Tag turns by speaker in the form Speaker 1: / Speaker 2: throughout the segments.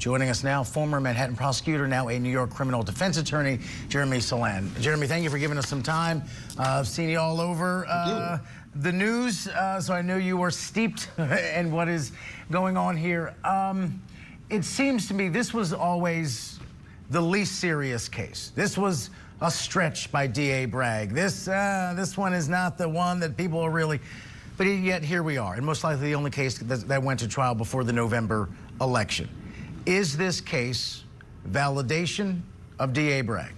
Speaker 1: Joining us now, former Manhattan prosecutor, now a New York criminal defense attorney, Jeremy Saland. Jeremy, thank you for giving us some time. I've seen you all over the news, so I know you were steeped in what is going on here. It seems to me this was always the least serious case. This was a stretch by D.A. Bragg. This one is not the one that people are really... But yet here we are, and most likely the only case that went to trial before the November election. Is this case validation of D.A. Bragg?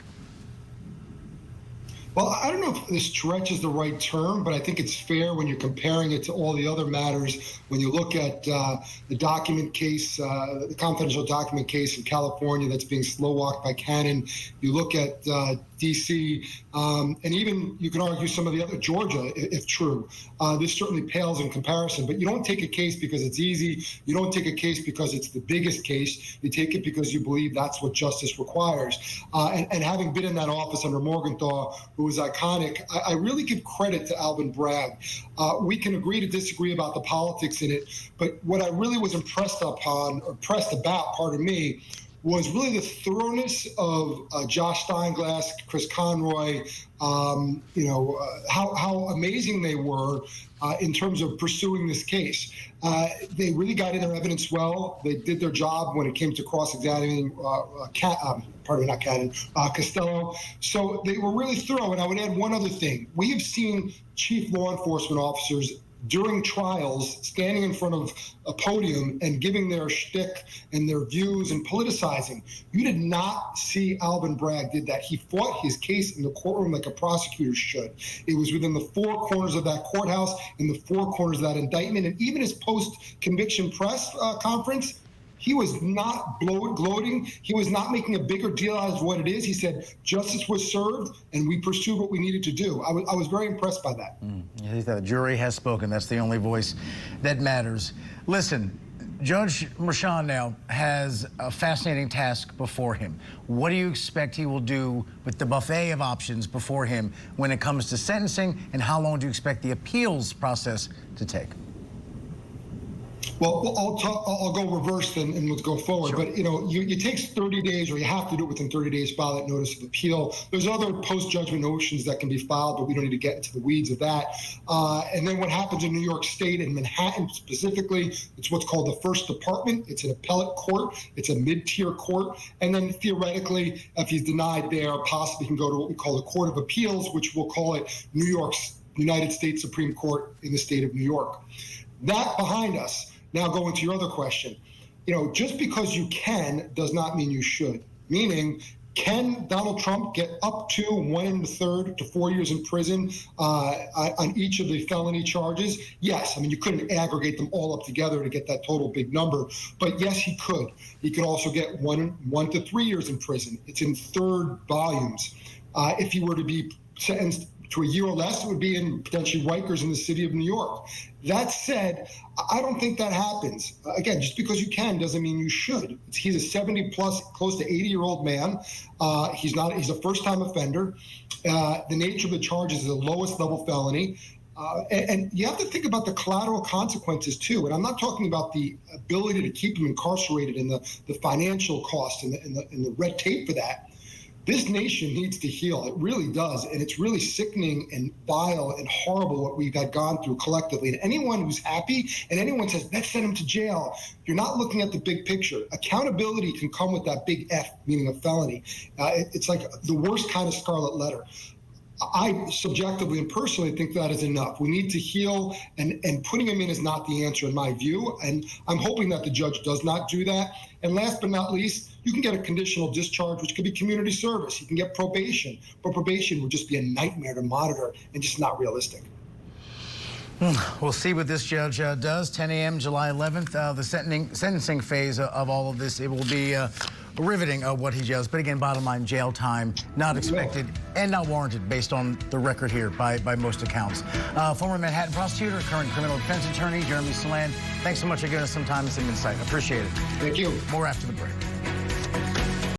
Speaker 2: Well, I don't know if the stretch is the right term, but I think it's fair when you're comparing it to all the other matters. When you look at the document case, the confidential document case in California that's being slow-walked by Cannon, you look at D.C., and even you can argue some of the other, Georgia, if true. This certainly pales in comparison, but you don't take a case because it's easy. You don't take a case because it's the biggest case. You take it because you believe that's what justice requires. And having been in that office under Morgenthau, who was iconic, I really give credit to Alvin Bragg. We can agree to disagree about the politics in it, but what I really was impressed about, pardon me, was really the thoroughness of Josh Steinglass, Chris Conroy, how amazing they were in terms of pursuing this case. They really got in their evidence well. They did their job when it came to cross-examining Costello. So they were really thorough. And I would add one other thing. We have seen chief law enforcement officers during trials standing in front of a podium and giving their shtick and their views and politicizing. You did not see Alvin Bragg did that. He fought his case in the courtroom like a prosecutor should. It was within the four corners of that courthouse, in the four corners of that indictment, and even his post-conviction press conference, he was not gloating. He was not making a bigger deal out of what it is. He said, justice was served, and we pursued what we needed to do. I was very impressed by that.
Speaker 1: The jury has spoken. That's the only voice that matters. Listen, Judge Merchan now has a fascinating task before him. What do you expect he will do with the buffet of options before him when it comes to sentencing, and how long do you expect the appeals process to take?
Speaker 2: Well, I'll go reverse and let's go forward. Sure. But, it takes 30 days, or you have to do it within 30 days, file that notice of appeal. There's other post-judgment motions that can be filed, but we don't need to get into the weeds of that. And then what happens in New York State and Manhattan specifically, it's what's called the First Department. It's an appellate court. It's a mid-tier court. And then theoretically, if he's denied there, possibly can go to what we call the Court of Appeals, which we'll call it United States Supreme Court in the state of New York. That behind us. Now going to your other question, just because you can does not mean you should. Meaning, can Donald Trump get up to 1 1/3 to 4 years in prison on each of the felony charges? Yes. I mean, you couldn't aggregate them all up together to get that total big number, but yes, he could. He could also get 1 to 3 years in prison. It's in third volumes. If he were to be sentenced to a year or less, it would be in potentially Rikers in the city of New York. That said, I don't think that happens. Again, just because you can doesn't mean you should. He's a 70-plus, close to 80-year-old man. He's a first-time offender. The nature of the charges is a lowest level felony. And you have to think about the collateral consequences too. And I'm not talking about the ability to keep him incarcerated and the financial cost and the red tape for that. This nation needs to heal. It really does. And it's really sickening and vile and horrible what we've gone through collectively. And anyone who's happy and anyone says, let's send him to jail, you're not looking at the big picture. Accountability can come with that big F, meaning a felony. It's like the worst kind of scarlet letter. I subjectively and personally think that is enough. We need to heal, and putting him in is not the answer in my view. And I'm hoping that the judge does not do that. And last but not least, you can get a conditional discharge, which could be community service. You can get probation, but probation would just be a nightmare to monitor and just not realistic.
Speaker 1: We'll see what this judge does. 10 a.m. July 11th, the sentencing phase of all of this. It will be riveting what he does. But again, bottom line, jail time, not expected and not warranted based on the record here by most accounts. Former Manhattan prosecutor, current criminal defense attorney, Jeremy Saland, thanks so much for giving us some time and some insight. Appreciate it.
Speaker 2: Thank you.
Speaker 1: More after the break.